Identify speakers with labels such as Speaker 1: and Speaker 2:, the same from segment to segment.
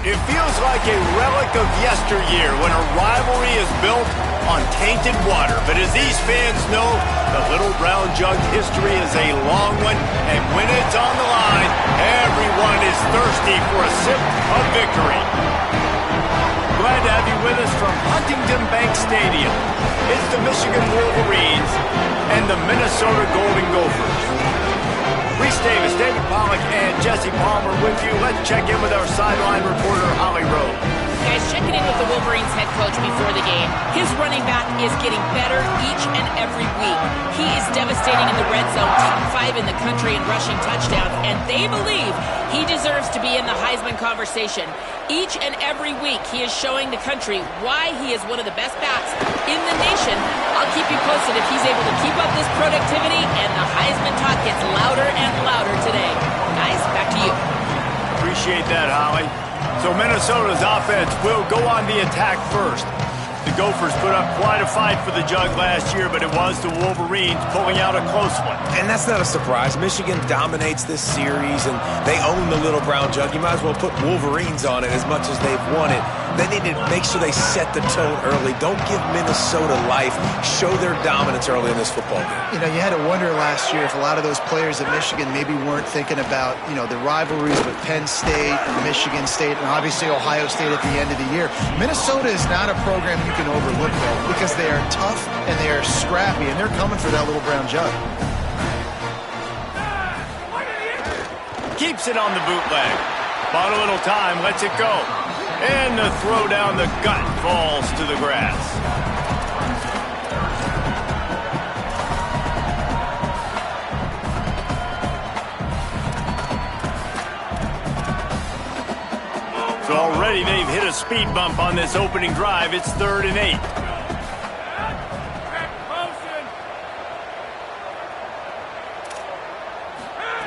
Speaker 1: It feels like a relic of yesteryear when a rivalry is built on tainted water. But as these fans know, the Little Brown Jug history is a long one, and when it's on the line, everyone is thirsty for a sip of victory. Glad to have you with us from Huntington Bank Stadium. It's the Michigan Wolverines and the Minnesota Golden Gophers. Reese Davis, David Pollack, and Jesse Palmer with you. Let's check in with our sideline reporter, Holly Rowe.
Speaker 2: Guys, checking in with the Wolverines head coach before the game. His running back is getting better each and every week. He is devastating in the red zone, top 5 in the country in rushing touchdowns, and they believe he deserves to be in the Heisman conversation. Each and every week, he is showing the country why he is one of the best backs in the nation. I'll keep you posted if he's able to keep up this productivity, and the Heisman talk gets louder and louder today. Guys, back to you.
Speaker 1: Appreciate that, Holly. So Minnesota's offense will go on the attack first. The Gophers put up quite a fight for the Jug last year, but it was the Wolverines pulling out a close one.
Speaker 3: And that's not a surprise. Michigan dominates this series, and they own the Little Brown Jug. You might as well put Wolverines on it as much as they've won it. They need to make sure they set the tone early. Don't give Minnesota life. Show their dominance early in this football game.
Speaker 4: You know, you had to wonder last year if a lot of those players at Michigan maybe weren't thinking about, you know, the rivalries with Penn State, Michigan State, and obviously Ohio State at the end of the year. Minnesota is not a program you can overlook, though, because they are tough and they are scrappy, and they're coming for that Little Brown Jug.
Speaker 1: Keeps it on the bootleg. Bought a little time, lets it go. And the throw down the gut falls to the grass. So already they've hit a speed bump on this opening drive. It's 3rd and 8.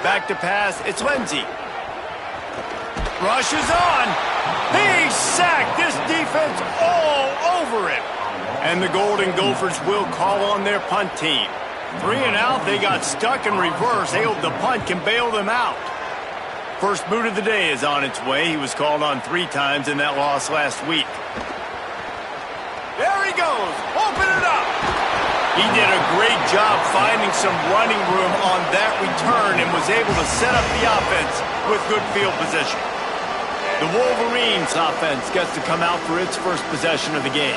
Speaker 1: Back to pass. It's Lindsey. Rush is on. He's sacked. This defense all over him. And the Golden Gophers will call on their punt team. 3 and out. They got stuck in reverse. They hope the punt can bail them out. First boot of the day is on its way. He was called on 3 times in that loss last week. There he goes. Open it up. He did a great job finding some running room on that return and was able to set up the offense with good field position. The Wolverines offense gets to come out for its first possession of the game.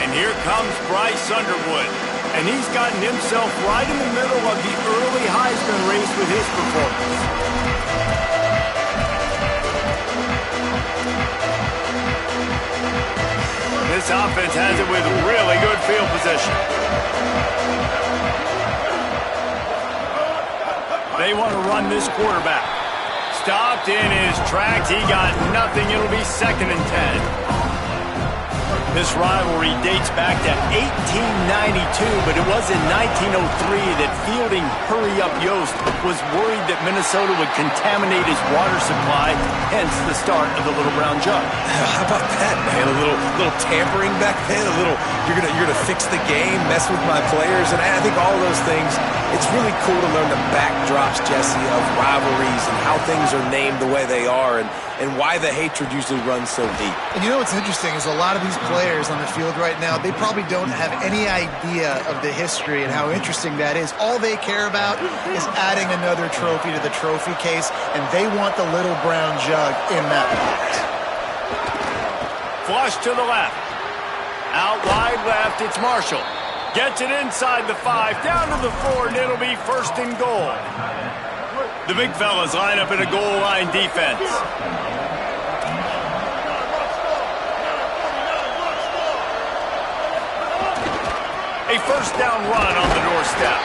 Speaker 1: And here comes Bryce Underwood. And he's gotten himself right in the middle of the early Heisman race with his performance. This offense has it with really good field position. They want to run this quarterback. Stopped in his tracks. He got nothing. It'll be 2nd and 10. This rivalry dates back to 1892, but it was in 1903 that fielding Hurry-Up Yost was worried that Minnesota would contaminate his water supply, hence the start of the Little Brown Jug.
Speaker 3: How about that, man? A little tampering back then, a little, you're gonna fix the game, mess with my players, and I think all those things, it's really cool to learn the backdrops, Jesse, of rivalries and how things are named the way they are, and why the hatred usually runs so deep.
Speaker 4: And you know what's interesting is a lot of these players on the field right now, they probably don't have any idea of the history and how interesting that is. All they care about is adding another trophy to the trophy case, and they want the Little Brown Jug in that box.
Speaker 1: Flush to the left. Out wide left, it's Marshall. Gets it inside the 5, down to the 4, and it'll be 1st and goal. The big fellas line up in a goal line defense. A 1st down run on the doorstep.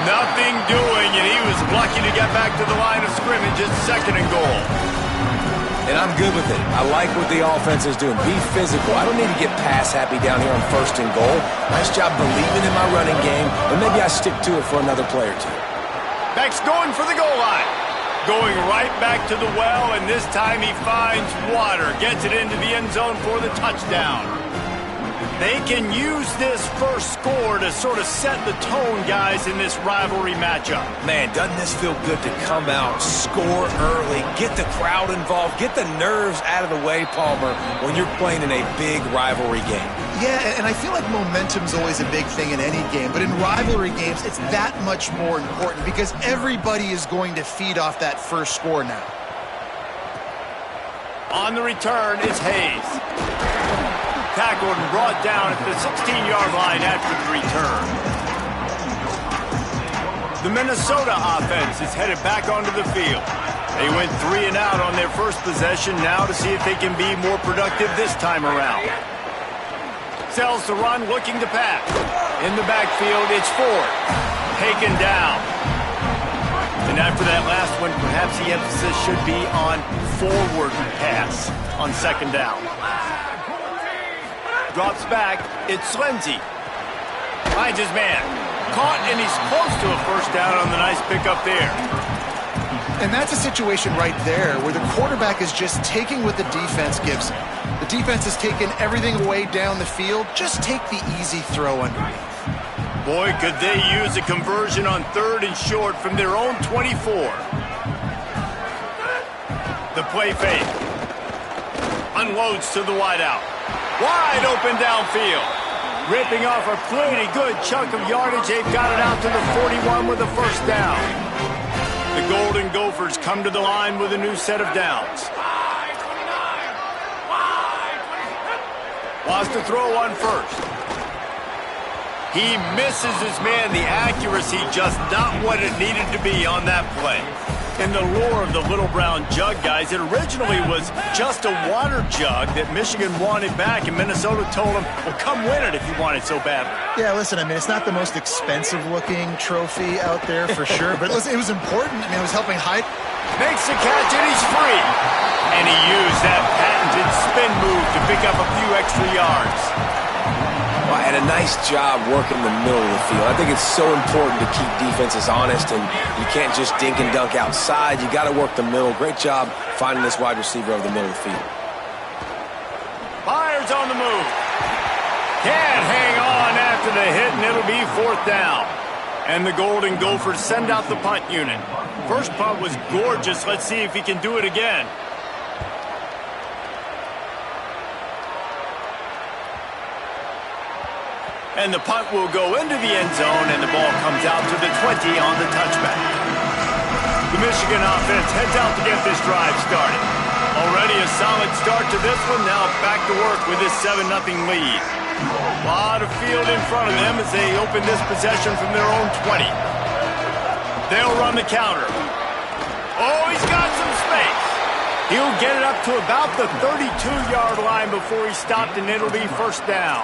Speaker 1: Nothing doing, and he was lucky to get back to the line of scrimmage. It's 2nd and goal.
Speaker 3: And I'm good with it. I like what the offense is doing. Be physical. I don't need to get pass happy down here on 1st and goal. Nice job believing in my running game, and maybe I stick to it for another play or 2.
Speaker 1: Beck's going for the goal line. Going right back to the well, and this time he finds water. Gets it into the end zone for the touchdown. They can use this first score to sort of set the tone, guys, in this rivalry matchup.
Speaker 3: Man, doesn't this feel good to come out, score early, get the crowd involved, get the nerves out of the way, Palmer, when you're playing in a big rivalry game?
Speaker 4: Yeah, and I feel like momentum's always a big thing in any game, but in rivalry games, it's that much more important because everybody is going to feed off that first score now.
Speaker 1: On the return, it's Hayes. Tackled and brought down at the 16-yard line after the return. The Minnesota offense is headed back onto the field. They went 3 and out on their first possession now to see if they can be more productive this time around. Sells the run, looking to pass. In the backfield, it's Ford. Taken down. And after that last one, perhaps the emphasis should be on forward pass on second down. Drops back, it's Lindsey. Finds his man. Caught, and he's close to a first down on the nice pickup there.
Speaker 4: And that's a situation right there where the quarterback is just taking what the defense gives him. The defense has taken everything away down the field. Just take the easy throw underneath.
Speaker 1: Boy, could they use a conversion on 3rd and short from their own 24. The play fake. Unloads to the wideout. Wide open downfield. Ripping off a pretty good chunk of yardage. They've got it out to the 41 with a first down. The Golden Gophers come to the line with a new set of downs. Wants to throw on first. He misses his man. The accuracy just not what it needed to be on that play. In the lore of the Little Brown Jug, guys, it originally was just a water jug that Michigan wanted back, and Minnesota told him, well, come win it if you want it so badly.
Speaker 4: Yeah, listen, I mean, it's not the most expensive-looking trophy out there for sure, but listen, it was important. I mean, it was helping hide.
Speaker 1: Makes the catch, and he's free. And he used that patented spin move to pick up a few extra yards.
Speaker 3: Well, and a nice job working the middle of the field. I think it's so important to keep defenses honest, and you can't just dink and dunk outside. You got to work the middle. Great job finding this wide receiver over the middle of the field.
Speaker 1: Byers on the move. Can't hang on after the hit, and it'll be 4th down. And the Golden Gophers send out the punt unit. First punt was gorgeous. Let's see if he can do it again. And the punt will go into the end zone, and the ball comes out to the 20 on the touchback. The Michigan offense heads out to get this drive started. Already a solid start to this one. Now back to work with this 7-0 lead. A lot of field in front of them as they open this possession from their own 20. They'll run the counter. Oh, he's got some space. He'll get it up to about the 32-yard line before he's stopped, and it'll be first down.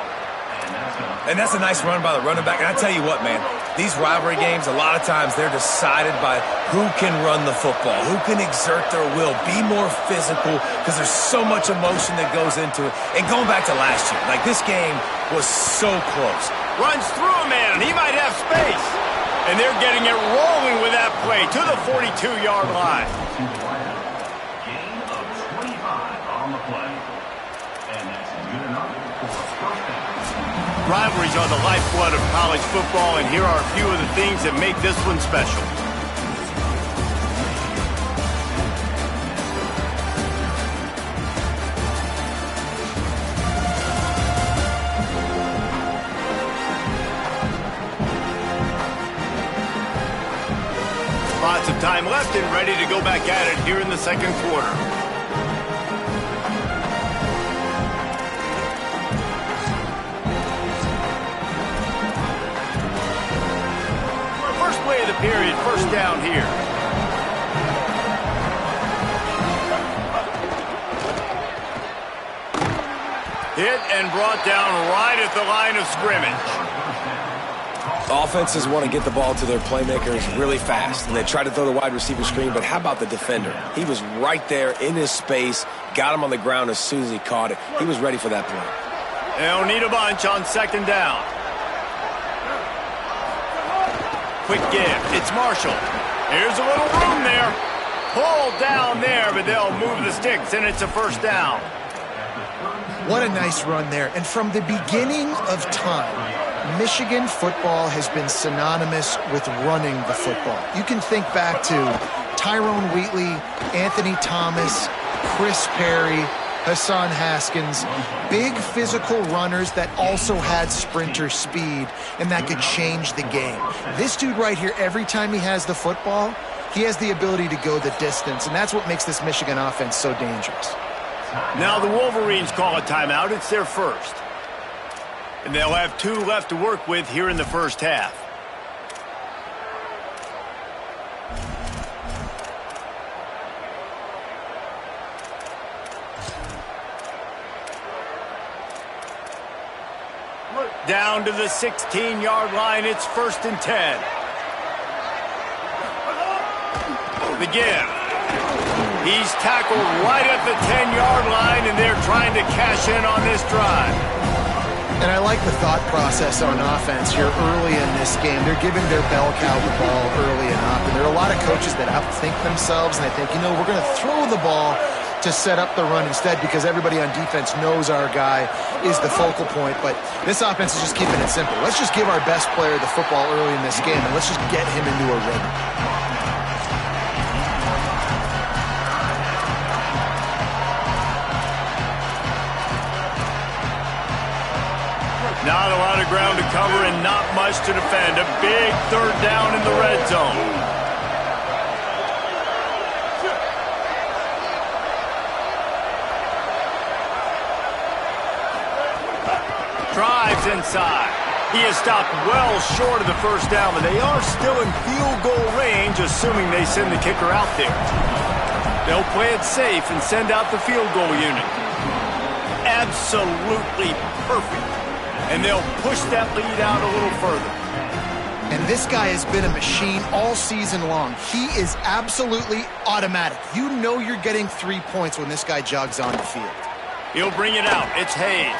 Speaker 3: And that's a nice run by the running back. And I tell you what, man, these rivalry games, a lot of times they're decided by who can run the football, who can exert their will, be more physical, because there's so much emotion that goes into it. And going back to last year, like this game was so close.
Speaker 1: Runs through a man, and he might have space. And they're getting it rolling with that play to the 42-yard line.
Speaker 5: Gain of 25 on the play. And that's good enough for a first down.
Speaker 1: Rivalries are the lifeblood of college football, and here are a few of the things that make this one special. Lots of time left and ready to go back at it here in the second quarter. First play of the period, first down here. Hit and brought down right at the line of scrimmage.
Speaker 3: Offenses want to get the ball to their playmakers really fast, and they try to throw the wide receiver screen, but how about the defender? He was right there in his space, got him on the ground as soon as he caught it. He was ready for that play.
Speaker 1: They'll need a bunch on second down. Quick give. It's Marshall. Here's a little room there. Pulled down there, but they'll move the sticks, and it's a first down.
Speaker 4: What a nice run there. And from the beginning of time, Michigan football has been synonymous with running the football. You can think back to Tyrone Wheatley, Anthony Thomas, Chris Perry, Hassan Haskins, big physical runners that also had sprinter speed and that could change the game. This dude right here, every time he has the football, he has the ability to go the distance, and that's what makes this Michigan offense so dangerous.
Speaker 1: Now the Wolverines call a timeout. It's their first. And they'll have 2 left to work with here in the first half. Down to the 16-yard line. It's 1st and 10. The give. He's tackled right at the 10-yard line, and they're trying to cash in on this drive.
Speaker 4: And I like the thought process on offense here early in this game. They're giving their bell cow the ball early and often. There are a lot of coaches that outthink themselves, and they think, you know, we're going to throw the ball to set up the run instead because everybody on defense knows our guy is the focal point. But this offense is just keeping it simple. Let's just give our best player the football early in this game, and let's just get him into a rhythm.
Speaker 1: Not a lot of ground to cover and not much to defend. A big 3rd down in the red zone. Drives inside. He is stopped well short of the first down, but they are still in field goal range, assuming they send the kicker out there. They'll play it safe and send out the field goal unit. Absolutely perfect. And they'll push that lead out a little further.
Speaker 4: And this guy has been a machine all season long. He is absolutely automatic. You know you're getting 3 points when this guy jogs on the field.
Speaker 1: He'll bring it out. It's Hayes.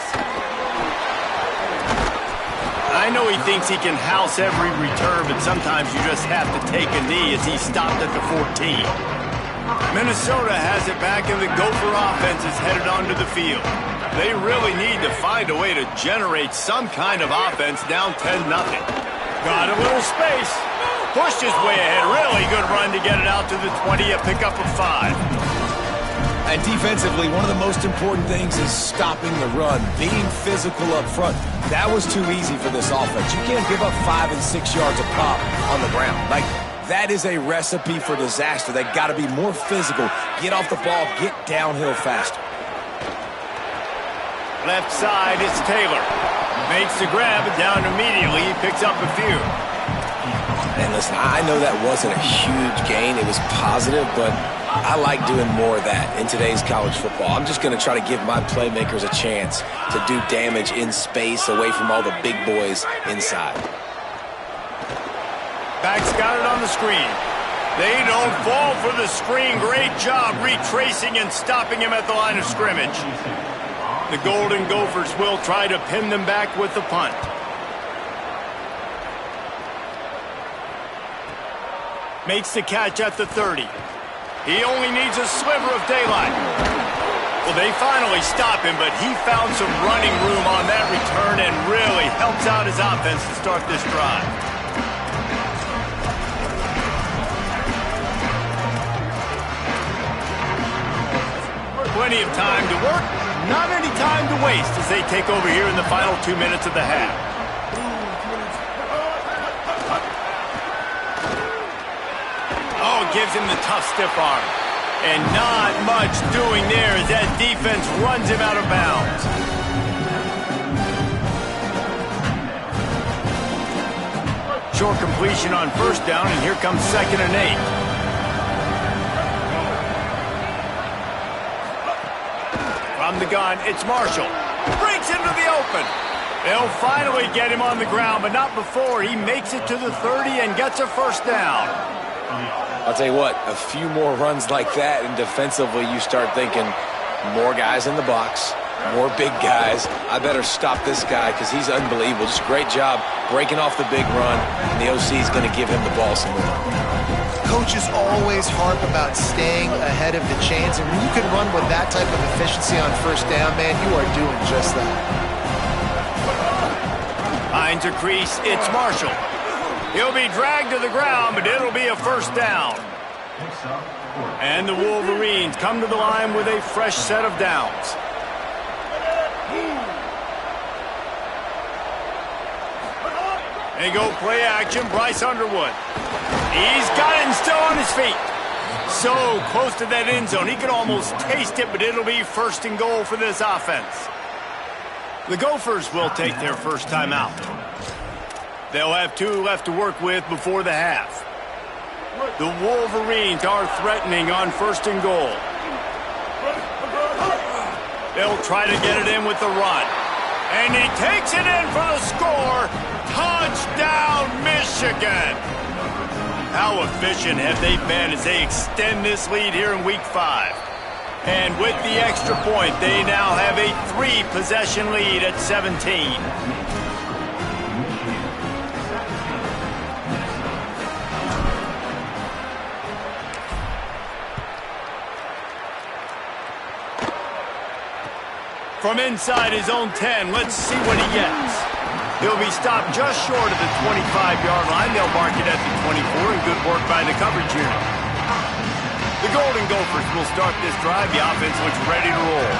Speaker 1: I know he thinks he can house every return, but sometimes you just have to take a knee as he stopped at the 14. Minnesota has it back, and the Gopher offense is headed onto the field. They really need to find a way to generate some kind of offense down 10-0. Got a little space. Pushed his way ahead. Really good run to get it out to the 20, a pickup of 5.
Speaker 3: And defensively, one of the most important things is stopping the run, being physical up front. That was too easy for this offense. You can't give up 5 and 6 yards a pop on the ground. Like, that is a recipe for disaster. They got to be more physical, get off the ball, get downhill faster.
Speaker 1: Left side, it's Taylor. Makes the grab, but down immediately. He picks up a few.
Speaker 3: And listen, I know that wasn't a huge gain. It was positive, but I like doing more of that in today's college football. I'm just going to try to give my playmakers a chance to do damage in space away from all the big boys inside.
Speaker 1: Back's got it on the screen. They don't fall for the screen. Great job retracing and stopping him at the line of scrimmage. The Golden Gophers will try to pin them back with the punt. Makes the catch at the 30. He only needs a sliver of daylight. Well, they finally stop him, but he found some running room on that return and really helps out his offense to start this drive. Plenty of time to work, not any time to waste as they take over here in the final 2 minutes of the half. Oh, gives him the tough stiff arm. And not much doing there as that defense runs him out of bounds. Short completion on 1st down, and here comes 2nd and 8. From the gun, it's Marshall. Breaks into the open. They'll finally get him on the ground, but not before he makes it to the 30 and gets a 1st down.
Speaker 3: I'll tell you what, a few more runs like that, and defensively you start thinking more guys in the box, more big guys. I better stop this guy because he's unbelievable. Just a great job breaking off the big run, and the OC is going to give him the ball some more.
Speaker 4: coaches always harp about staying ahead of the chains, and when you can run with that type of efficiency on first down, man, you are doing just that.
Speaker 1: Finds a crease, it's Marshall. He'll be dragged to the ground, but it'll be a first down. And the Wolverines come to the line with a fresh set of downs. They go play action, Bryce Underwood. He's got it and still on his feet. So close to that end zone, he could almost taste it, but it'll be first and goal for this offense. The Gophers will take their first time out. They'll have 2 left to work with before the half. The Wolverines are threatening on first and goal. They'll try to get it in with the run. And he takes it in for the score. Touchdown, Michigan! How efficient have they been as they extend this lead here in Week 5? And with the extra point, they now have a 3-possession lead at 17. From inside his own 10, let's see what he gets. He'll be stopped just short of the 25-yard line. They'll mark it at the 24, and good work by the coverage unit. The Golden Gophers will start this drive. The offense looks ready to roll.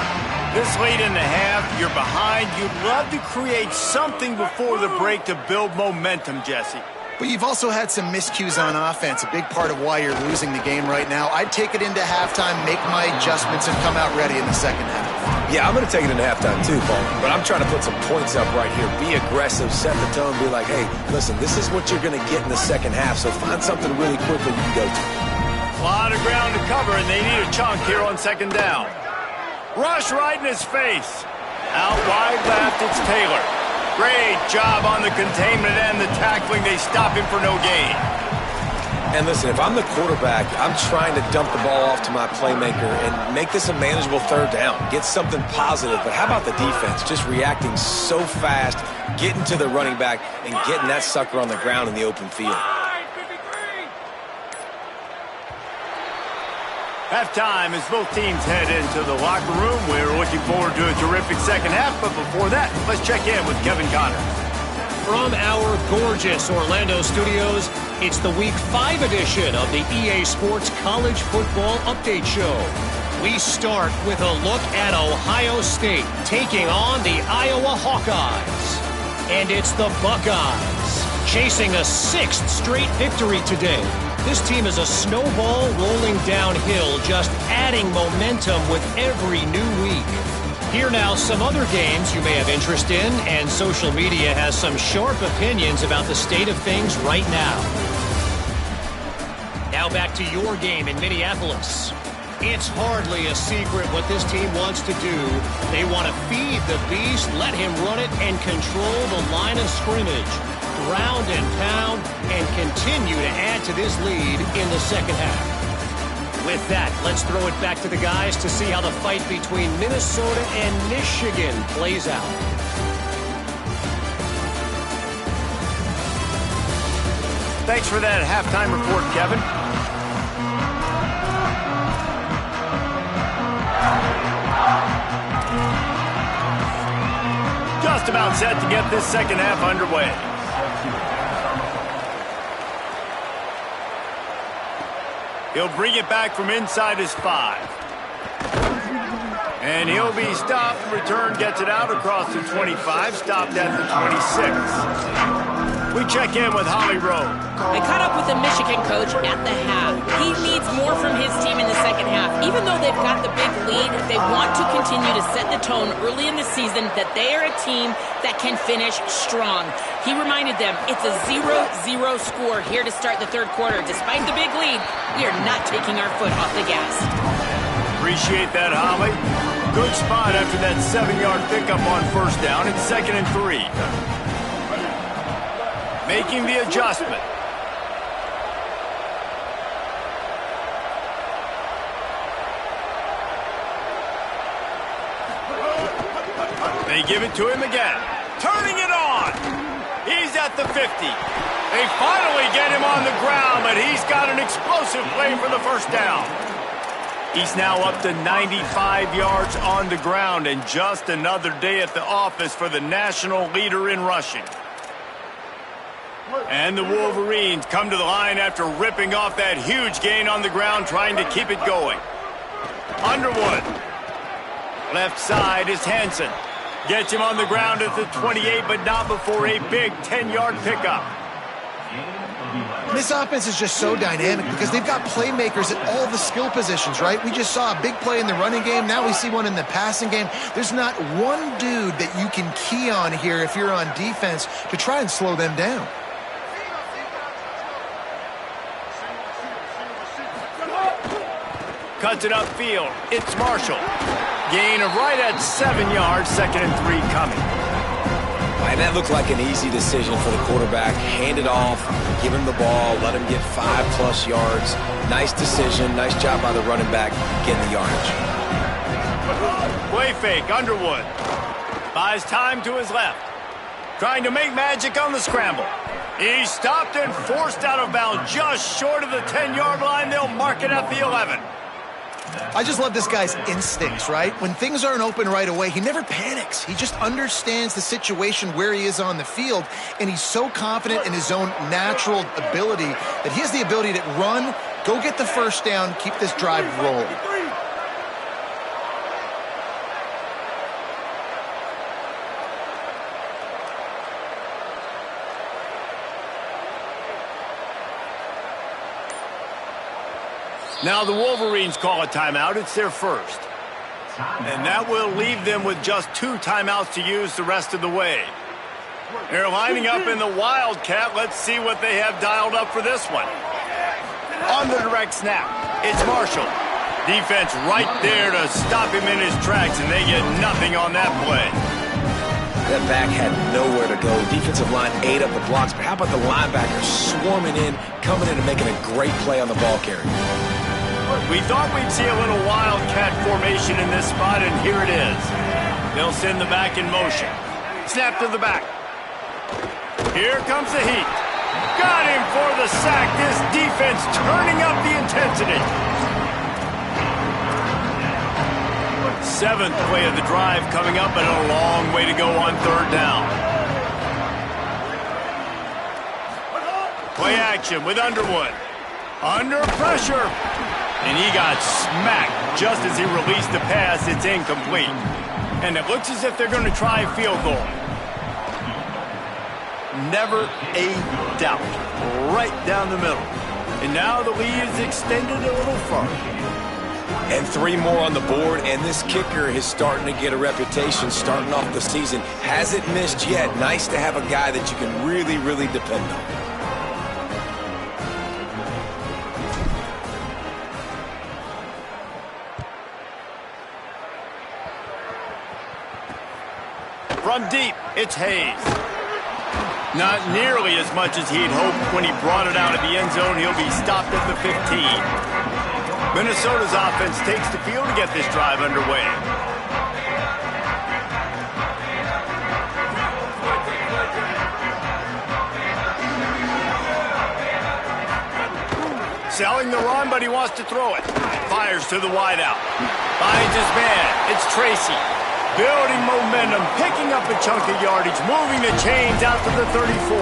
Speaker 1: This late in the half, you're behind. You'd love to create something before the break to build momentum, Jesse.
Speaker 4: But you've also had some miscues on offense, a big part of why you're losing the game right now. I'd take it into halftime, make my adjustments, and come out ready in the second half.
Speaker 3: Yeah, I'm going to take it into halftime too, Paul. But I'm trying to put some points up right here. Be aggressive, set the tone, be like, hey, listen, this is what you're going to get in the second half, so find something really quickly you can go to.
Speaker 1: A lot of ground to cover, and they need a chunk here on second down. Rush right in his face. Out wide left, it's Taylor. Great job on the containment and the tackling. They stop him for no gain.
Speaker 3: And listen, if I'm the quarterback, I'm trying to dump the ball off to my playmaker and make this a manageable third down. Get something positive. But how about the defense? Just reacting so fast, getting to the running back, and getting that sucker on the ground in the open field.
Speaker 1: Halftime as both teams head into the locker room. We're looking forward to a terrific second half. But before that, let's check in with Kevin Connors.
Speaker 6: From our gorgeous Orlando studios, it's the Week 5 edition of the EA Sports College Football Update Show. We start with a look at Ohio State taking on the Iowa Hawkeyes. And it's the Buckeyes chasing a 6th straight victory today. This team is a snowball rolling downhill, just adding momentum with every new week. Here now, some other games you may have interest in, and social media has some sharp opinions about the state of things right now. Now back to your game in Minneapolis. It's hardly a secret what this team wants to do. They want to feed the beast, let him run it, and control the line of scrimmage. Ground and pound, and continue to add to this lead in the second half. With that, let's throw it back to the guys to see how the fight between Minnesota and Michigan plays out.
Speaker 1: Thanks for that halftime report, Kevin. Just about set to get this second half underway. He'll bring it back from inside his 5. And he'll be stopped. Return gets it out across the 25. Stopped at the 26. We check in with Holly Rowe.
Speaker 2: I caught up with the Michigan coach at the half. He needs more from his team in the second half. Even though they've got the big lead, they want to continue to set the tone early in the season that they are a team that can finish strong. He reminded them it's a 0-0 score here to start the third quarter. Despite the big lead, we are not taking our foot off the gas.
Speaker 1: Appreciate that, Holly. Good spot after that 7-yard pickup on first down. It's 2nd and 3. Making the adjustment. They give it to him again. Turning it on. He's at the 50. They finally get him on the ground, but he's got an explosive play for the first down. He's now up to 95 yards on the ground, and just another day at the office for the national leader in rushing. And the Wolverines come to the line after ripping off that huge gain on the ground, trying to keep it going. Underwood. Left side is Hansen. Gets him on the ground at the 28, but not before a big 10-yard pickup.
Speaker 4: This offense is just so dynamic because they've got playmakers at all the skill positions, right? We just saw a big play in the running game. Now we see one in the passing game. There's not one dude that you can key on here if you're on defense to try and slow them down.
Speaker 1: Cuts it upfield. It's Marshall. Gain of right at 7 yards, 2nd and 3 coming.
Speaker 3: And that looked like an easy decision for the quarterback. Hand it off, give him the ball, let him get 5+ yards. Nice decision, nice job by the running back getting the yardage.
Speaker 1: Play fake, Underwood. Buys time to his left. Trying to make magic on the scramble. He's stopped and forced out of bounds just short of the 10-yard line. They'll mark it at the 11.
Speaker 4: I just love this guy's instincts, right? When things aren't open right away, he never panics. He just understands the situation where he is on the field, and he's so confident in his own natural ability that he has the ability to run, go get the first down, keep this drive rolling.
Speaker 1: Now the Wolverines call a timeout. It's their first. And that will leave them with just 2 timeouts to use the rest of the way. They're lining up in the Wildcat. Let's see what they have dialed up for this one. On the direct snap, it's Marshall. Defense right there to stop him in his tracks, and they get nothing on that play.
Speaker 3: That back had nowhere to go. Defensive line ate up the blocks, but how about the linebackers swarming in, coming in and making a great play on the ball carrier?
Speaker 1: We thought we'd see a little Wildcat formation in this spot, and here it is. They'll send the back in motion. Snap to the back. Here comes the heat. Got him for the sack. This defense turning up the intensity. 7th play of the drive coming up, and a long way to go on 3rd down. Play action with Underwood. Under pressure. And he got smacked just as he released the pass. It's incomplete. And it looks as if they're going to try a field goal. Never a doubt. Right down the middle. And now the lead is extended a little further.
Speaker 3: And 3 more on the board, and this kicker is starting to get a reputation starting off the season. Hasn't missed yet. Nice to have a guy that you can really, really depend on.
Speaker 1: From deep, it's Hayes. Not nearly as much as he'd hoped when he brought it out of the end zone. He'll be stopped at the 15. Minnesota's offense takes the field to get this drive underway. Selling the run, but he wants to throw it. Fires to the wideout. Finds his man. It's Tracy. Building momentum, picking up a chunk of yardage, moving the chains out to the 34.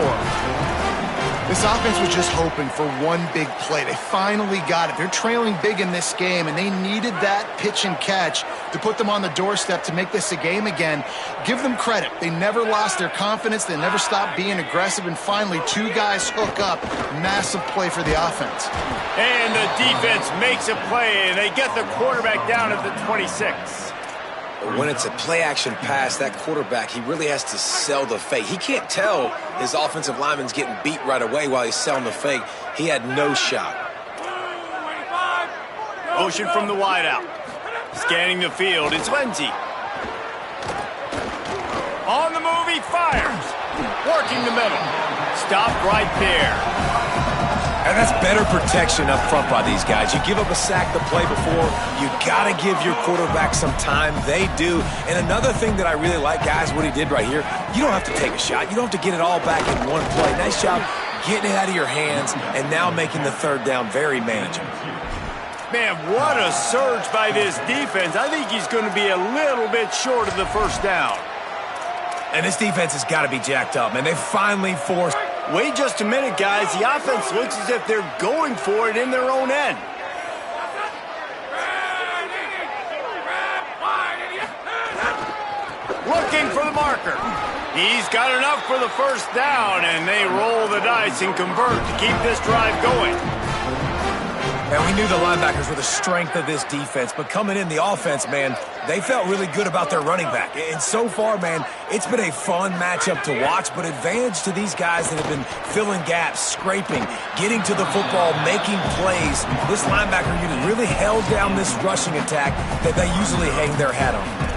Speaker 4: This offense was just hoping for one big play. They finally got it. They're trailing big in this game, and they needed that pitch and catch to put them on the doorstep to make this a game again. Give them credit. They never lost their confidence. They never stopped being aggressive, and finally 2 guys hook up. Massive play for the offense.
Speaker 1: And the defense makes a play, and they get the quarterback down at the 26.
Speaker 3: When it's a play-action pass, that quarterback, he really has to sell the fake. He can't tell his offensive lineman's getting beat right away while he's selling the fake. He had no shot.
Speaker 1: Motion from the wideout. Scanning the field, it's Lindsey. On the move, he fires. Working the middle. Stopped right there.
Speaker 3: And that's better protection up front by these guys. You give up a sack the play before, you got to give your quarterback some time. They do. And another thing that I really like, guys, what he did right here, you don't have to take a shot. You don't have to get it all back in one play. Nice job getting it out of your hands, and now making the third down very manageable.
Speaker 1: Man, what a surge by this defense. I think he's going to be a little bit short of the first down.
Speaker 3: And this defense has got to be jacked up, man. They finally forced...
Speaker 1: Wait just a minute, guys. The offense looks as if they're going for it in their own end. Looking for the marker. He's got enough for the first down, and they roll the dice and convert to keep this drive going.
Speaker 3: And we knew the linebackers were the strength of this defense, but coming in the offense, man, they felt really good about their running back. And so far, man, it's been a fun matchup to watch, but advantage to these guys that have been filling gaps, scraping, getting to the football, making plays. This linebacker unit really held down this rushing attack that they usually hang their hat on.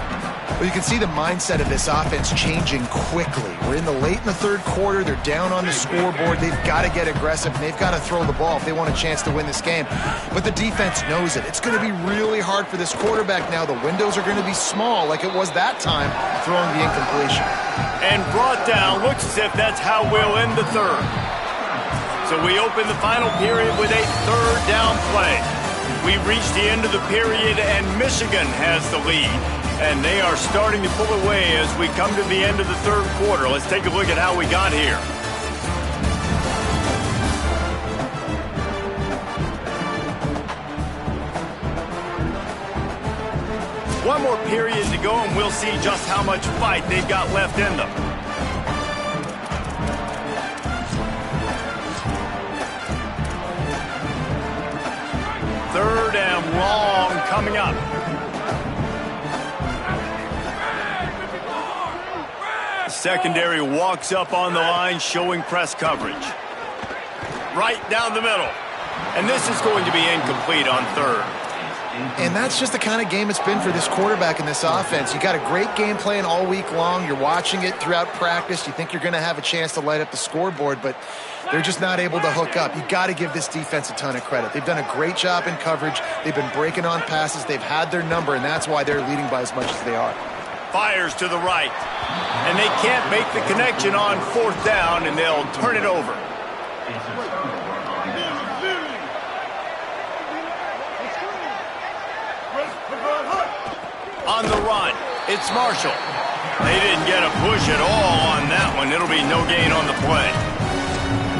Speaker 4: Well, you can see the mindset of this offense changing quickly. We're in the third quarter. They're down on the scoreboard. They've got to get aggressive, and they've got to throw the ball if they want a chance to win this game. But the defense knows it. It's going to be really hard for this quarterback now. The windows are going to be small like it was that time throwing the incompletion.
Speaker 1: And brought down. Looks as if that's how we'll end the third. So we open the final period with a third down play. We've reached the end of the period, and Michigan has the lead. And they are starting to pull away as we come to the end of the third quarter. Let's take a look at how we got here. One more period to go, and we'll see just how much fight they've got left in them. Third and long coming up. Secondary walks up on the line, showing press coverage. Right down the middle. And this is going to be incomplete on third.
Speaker 4: And that's just the kind of game it's been for this quarterback in this offense. You got a great game plan all week long. You're watching it throughout practice. You think you're going to have a chance to light up the scoreboard, but they're just not able to hook up. You got to give this defense a ton of credit. They've done a great job in coverage. They've been breaking on passes. They've had their number, and that's why they're leading by as much as they are.
Speaker 1: Fires to the right. And they can't make the connection on fourth down, and they'll turn it over. On the run, it's Marshall. They didn't get a push at all on that one. It'll be no gain on the play.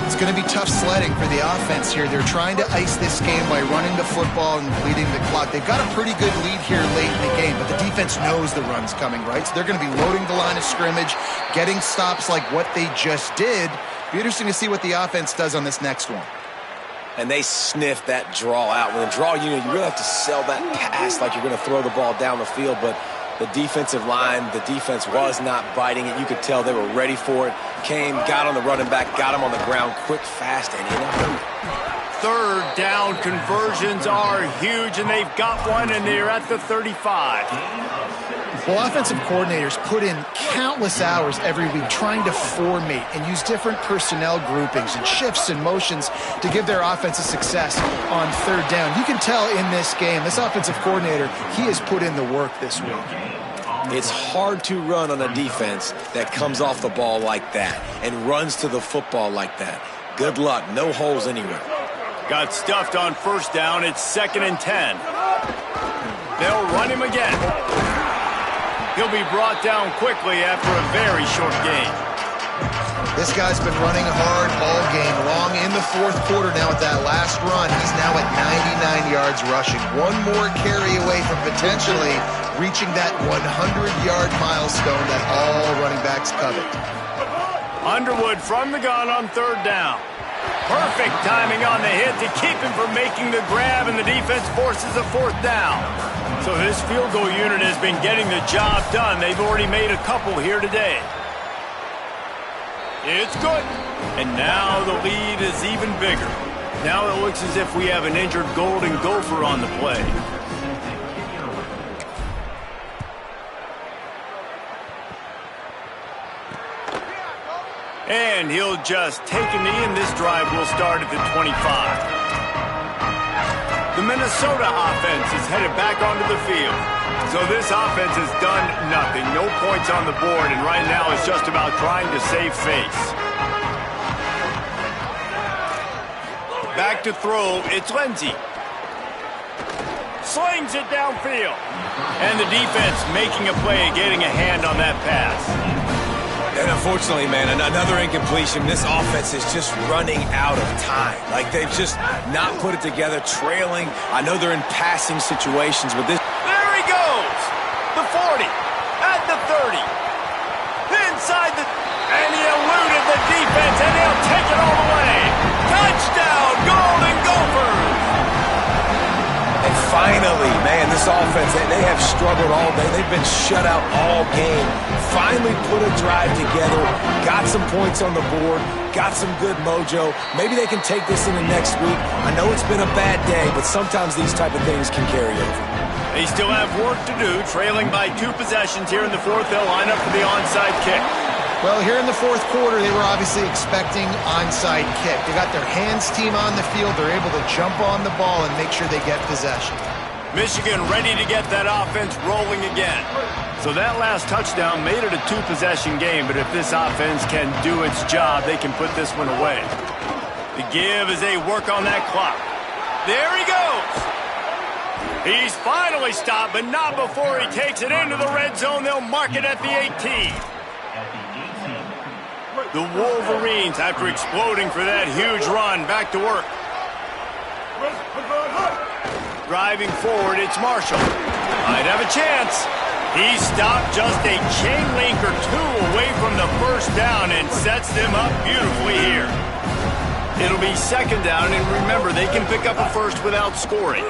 Speaker 4: It's going to be tough sledding for the offense here. They're trying to ice this game by running the football and bleeding the clock. They've got a pretty good lead here late in the game, but the defense knows the run's coming, right? So they're going to be loading the line of scrimmage, getting stops like what they just did. Be interesting to see what the offense does on this next one.
Speaker 3: And they sniff that draw out. When a draw unit, you really have to sell that pass like you're going to throw the ball down the field, but the defensive line, the defense was not biting it. You could tell they were ready for it. Came, got on the running back, got him on the ground quick, fast, and in a hurry.
Speaker 1: Third down conversions are huge, and they've got one, and they're at the 35.
Speaker 4: Well, offensive coordinators put in countless hours every week trying to formate and use different personnel groupings and shifts and motions to give their offensive success on third down. You can tell in this game, this offensive coordinator, he has put in the work this week.
Speaker 3: It's hard to run on a defense that comes off the ball like that and runs to the football like that. Good luck. No holes anywhere.
Speaker 1: Got stuffed on first down. It's 2nd and 10. They'll run him again. He'll be brought down quickly after a very short game.
Speaker 4: This guy's been running hard all game long in the fourth quarter now with that last run. He's now at 99 yards rushing. One more carry away from potentially reaching that 100-yard milestone that all running backs covet.
Speaker 1: Underwood from the gun on third down. Perfect timing on the hit to keep him from making the grab, and the defense forces a fourth down. So this field goal unit has been getting the job done. They've already made a couple here today. It's good. And now the lead is even bigger. Now it looks as if we have an injured Golden Gopher on the play. And he'll just take a knee, and this drive will start at the 25. The Minnesota offense is headed back onto the field. So this offense has done nothing. No points on the board, and right now it's just about trying to save face. back to throw. It's Lindsey. Slings it downfield. And the defense making a play, getting a hand on that pass.
Speaker 3: And unfortunately, man, another incompletion. This offense is just running out of time. Like, they've just not put it together, trailing. I know they're in passing situations, but this...
Speaker 1: There he goes! The 40, at the 30, inside the... And he eluded the defense, and he'll take it all the way. Touchdown, Golden Gophers!
Speaker 3: And finally, man, this offense, they have struggled all day. They've been shut out all game. Finally put a drive together, got some points on the board, got some good mojo. Maybe they can take this into next week. I know it's been a bad day, but sometimes these type of things can carry over.
Speaker 1: They still have work to do, trailing by 2 possessions here in the fourth. They'll line up for the onside kick.
Speaker 4: Well, here in the fourth quarter, they were obviously expecting onside kick. They got their hands team on the field. They're able to jump on the ball and make sure they get possession. Michigan
Speaker 1: ready to get that offense rolling again. So that last touchdown made it a 2-possession game, but if this offense can do its job, they can put this one away. The give as they work on that clock. There he goes. He's finally stopped, but not before he takes it into the red zone. They'll mark it at the 18. The Wolverines, after exploding for that huge run, back to work. Driving forward, it's Marshall. Might have a chance. He stopped just a chain link or 2 away from the first down and sets them up beautifully here. It'll be second down, and remember, they can pick up a first without scoring.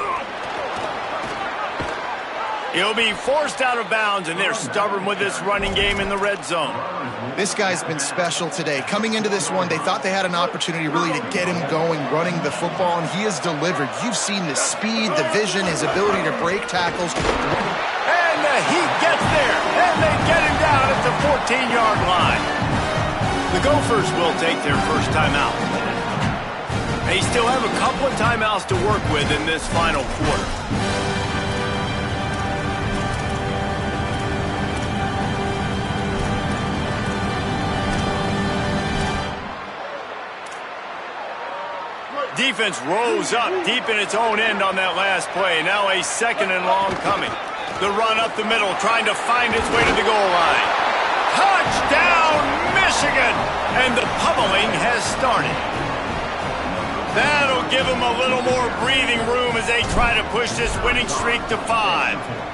Speaker 1: He'll be forced out of bounds, and they're stubborn with this running game in the red zone. This guy's been special today. Coming into this one, they thought they had an opportunity really to get him going, running the football, and he has delivered. You've seen the speed, the vision, his ability to break tackles. And he gets there, and they get him down at the 14-yard line. The Gophers will take their first timeout. They still have a couple of timeouts to work with in this final quarter. Defense rose up deep in its own end on that last play. Now a second and long coming. The run up the middle, trying to find its way to the goal line. Touchdown, Michigan! And the pummeling has started. That'll give them a little more breathing room as they try to push this winning streak to 5.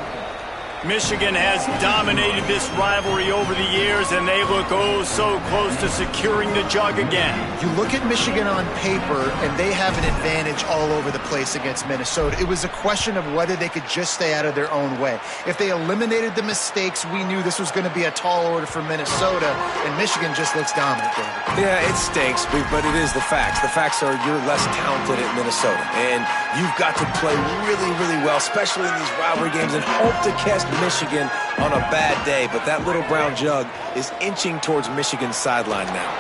Speaker 1: Michigan has dominated this rivalry over the years, and they look oh so close to securing the jug again. You look at Michigan on paper, and they have an advantage all over the place against Minnesota. It was a question of whether they could just stay out of their own way. If they eliminated the mistakes, we knew this was going to be a tall order for Minnesota, and Michigan just looks dominant, David.
Speaker 3: Yeah, it stinks, but it is the facts. The facts are you're less talented at Minnesota, and you've got to play really, really well, especially in these rivalry games, and hope to catch Michigan on a bad day. But that little brown jug is inching towards Michigan's sideline now.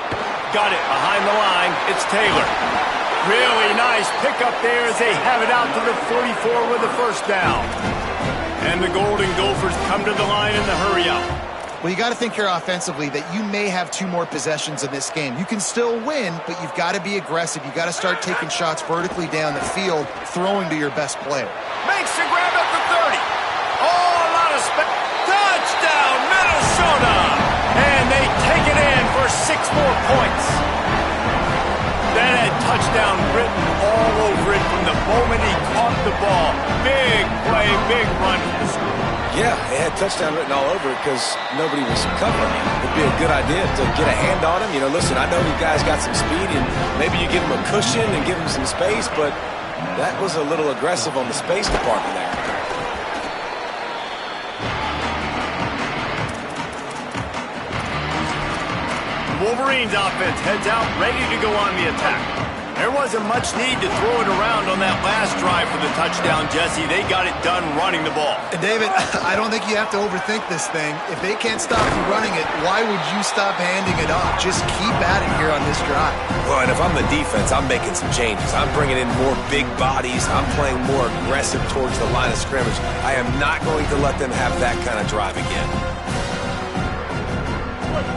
Speaker 1: Got it behind the line. It's Taylor. Really nice pickup there as they have it out to the 44 with the first down. And the Golden Gophers come to the line in the hurry up. Well, you got to think here offensively that you may have 2 more possessions in this game. You can still win, but you've got to be aggressive. You've got to start taking shots vertically down the field, throwing to your best player. Makes the grab at the 30. Oh, a lot of touchdown, Minnesota! And they take it in for 6 more points. That had touchdown written all over it from the moment he caught the ball. Big play, big run.
Speaker 3: Yeah, it had touchdown written all over it because nobody was covering him. It'd be a good idea to get a hand on him. You know, listen, I know these guys got some speed, and maybe you give him a cushion and give him some space, but that was a little aggressive on the space department there. Wolverines offense heads out, ready to go on the attack. There wasn't much need to throw it around on that last drive for the touchdown, Jesse. They got it done running the ball.
Speaker 4: And David, I don't think you have to overthink this thing. If they can't stop you running it, why would you stop handing it off? Just keep at it here on this drive.
Speaker 3: Well, and if I'm the defense, I'm making some changes. I'm bringing in more big bodies. I'm playing more aggressive towards the line of scrimmage. I am not going to let them have that kind of drive again.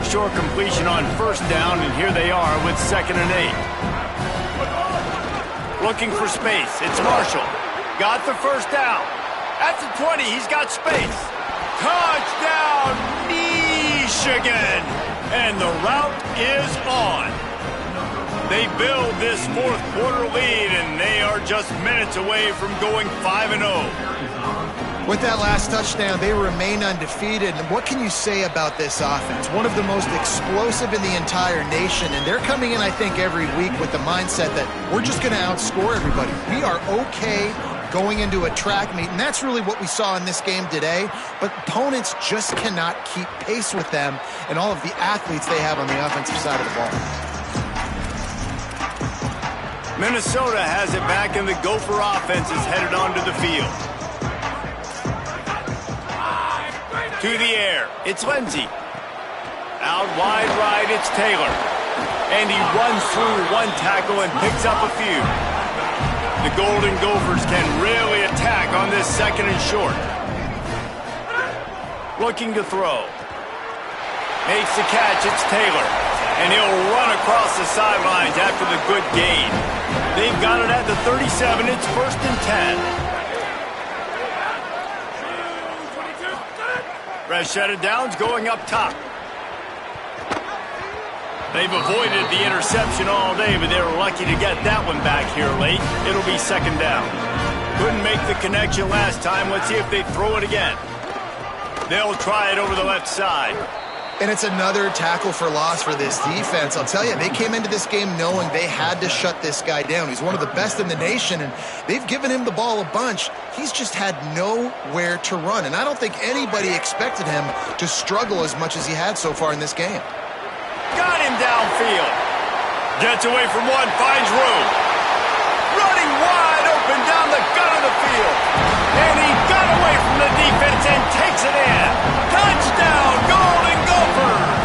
Speaker 1: Short completion on first down, and here they are with 2nd and 8. Looking for space. It's Marshall. Got the first down. At the 20, he's got space. Touchdown, Michigan! And the route is on. They build this fourth quarter lead, and they are just minutes away from going 5-0.
Speaker 4: With that last touchdown, they remain undefeated. And what can you say about this offense? One of the most explosive in the entire nation. And they're coming in, I think, every week with the mindset that we're just going to outscore everybody. We are okay going into a track meet. And that's really what we saw in this game today. But opponents just cannot keep pace with them and all of the athletes they have on the offensive side of the ball.
Speaker 1: Minnesota has it back, and the Gopher offense is headed onto the field. To the air, it's Lindsey. Out wide right, it's Taylor. And he runs through one tackle and picks up a few. The Golden Gophers can really attack on this second and short. Looking to throw. Makes the catch, it's Taylor. And he'll run across the sidelines after the good gain. They've got it at the 37, it's 1st and 10. Fresh set of downs going up top. They've avoided the interception all day, but they were lucky to get that one back here late. It'll be 2nd down. Couldn't make the connection last time. Let's see if they throw it again. They'll try it over the left side.
Speaker 4: And it's another tackle for loss for this defense. I'll tell you, they came into this game knowing they had to shut this guy down. He's one of the best in the nation, and they've given him the ball a bunch. He's just had nowhere to run, and I don't think anybody expected him to struggle as much as he had so far in this game.
Speaker 1: Got him downfield. Gets away from one, finds room. Running wide open down the gut of the field. And he got away from the defense and takes it in. Touchdown, Golden Gophers!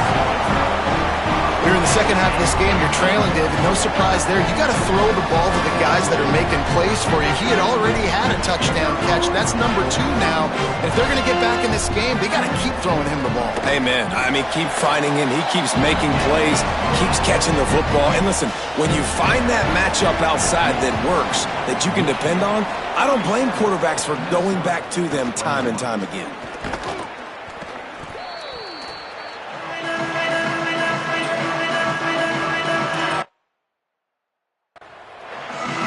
Speaker 4: Here in the second half of this game, you're trailing, David. No surprise there. You got to throw the ball to the guys that are making plays for you. He had already had a touchdown catch. That's number 2 now. And if they're going to get back in this game, they got to keep throwing him the ball.
Speaker 3: Amen. I mean, keep finding him. He keeps making plays, keeps catching the football. And listen, when you find that matchup outside that works, that you can depend on, I don't blame quarterbacks for going back to them time and time again.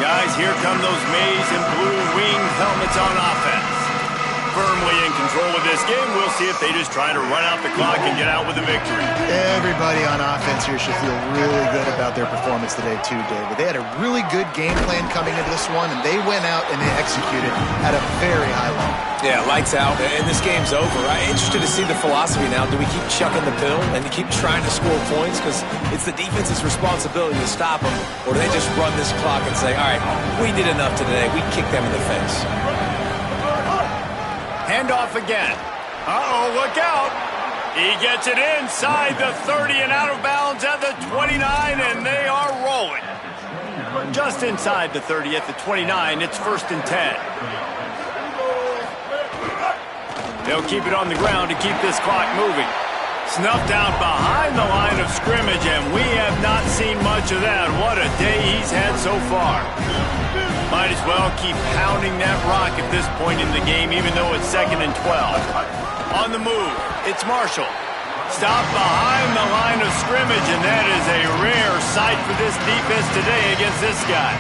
Speaker 1: Guys, here come those maize and blue winged helmets on offense. Firmly in control of this game. We'll see if they just try to run out the clock and get out with a victory.
Speaker 4: Everybody on offense here should feel really good about their performance today too, David. They had a really good game plan coming into this one, and they went out and they executed at a very high level.
Speaker 3: Yeah, lights out, and this game's over. I'm interested to see the philosophy now. Do we keep chucking the pill and keep trying to score points because it's the defense's responsibility to stop them, or do they just run this clock and say, all right, we did enough today. We kicked them in the face.
Speaker 1: Handoff again. Uh-oh, look out. He gets it inside the 30 and out of bounds at the 29, and they are rolling. Just inside the 30 at the 29, it's 1st and 10. They'll keep it on the ground to keep this clock moving. Snuffed out behind the line of scrimmage, and we have not seen much of that. What a day he's had so far. Might as well keep pounding that rock at this point in the game, even though it's 2nd and 12. On the move, it's Marshall. Stopped behind the line of scrimmage, and that is a rare sight for this defense today against this guy.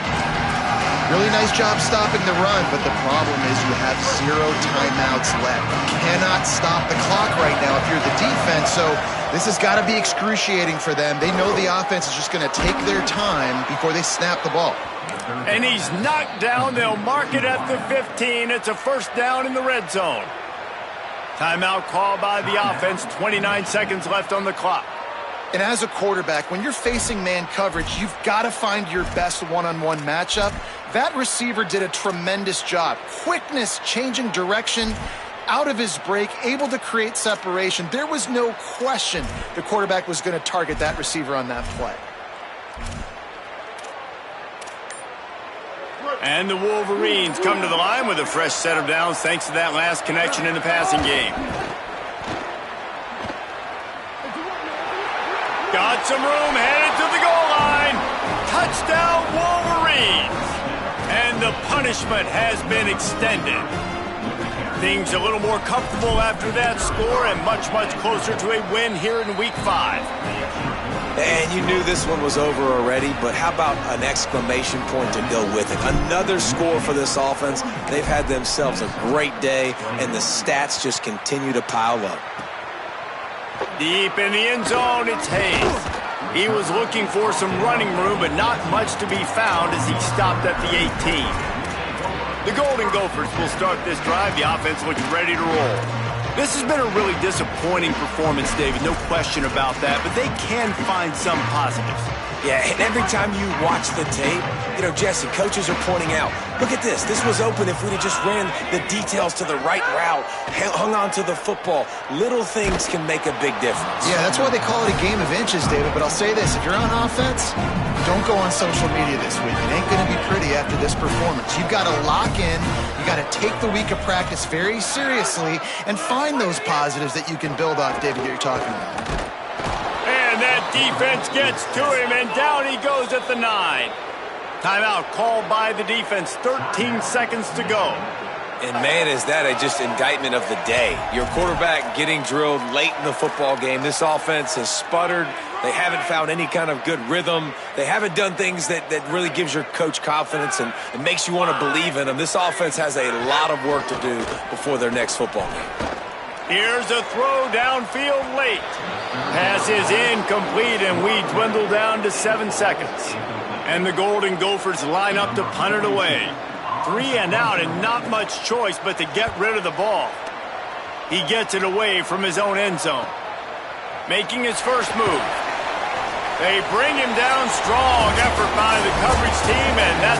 Speaker 4: Really nice job stopping the run, but the problem is you have 0 timeouts left. You cannot stop the clock right now if you're the defense, so this has got to be excruciating for them. They know the offense is just going to take their time before they snap the ball.
Speaker 1: And he's knocked down. They'll mark it at the 15. It's a 1st down in the red zone. Timeout called by the offense. 29 seconds left on the clock.
Speaker 4: And as a quarterback, when you're facing man coverage, you've got to find your best one-on-one matchup. That receiver did a tremendous job. Quickness, changing direction, out of his break, able to create separation. There was no question the quarterback was going to target that receiver on that play.
Speaker 1: And the Wolverines come to the line with a fresh set of downs thanks to that last connection in the passing game. Got some room, headed to the goal line. Touchdown, Wolverines. And the punishment has been extended. Things a little more comfortable after that score and much, much closer to a win here in Week 5.
Speaker 3: And you knew this one was over already, but how about an exclamation point to go with it? Another score for this offense. They've had themselves a great day, and the stats just continue to pile up.
Speaker 1: Deep in the end zone, it's Hayes. He was looking for some running room, but not much to be found as he stopped at the 18. The Golden Gophers will start this drive. The offense looks ready to roll. This has been a really disappointing performance, David, no question about that, but they can find some positives.
Speaker 3: Yeah, and every time you watch the tape, Jesse, coaches are pointing out, look at this. This was open if we'd have just ran the details to the right route, hung on to the football. Little things can make a big difference.
Speaker 4: Yeah, that's why they call it a game of inches, David. But I'll say this, if you're on offense, don't go on social media this week. It ain't going to be pretty after this performance. You've got to lock in. You got to take the week of practice very seriously and find those positives that you can build off, David, that you're talking about.
Speaker 1: And that defense gets to him, and down he goes at the 9. Timeout called by the defense, 13 seconds to go.
Speaker 3: And, man, is that just indictment of the day. Your quarterback getting drilled late in the football game. This offense has sputtered. They haven't found any kind of good rhythm. They haven't done things that really gives your coach confidence and makes you want to believe in them. This offense has a lot of work to do before their next football game.
Speaker 1: Here's a throw downfield late. Pass is incomplete, and we dwindle down to 7 seconds. And the Golden Gophers line up to punt it away. 3 and out, and not much choice but to get rid of the ball. He gets it away from his own end zone. Making his first move. They bring him down. Strong effort by the coverage team, and that's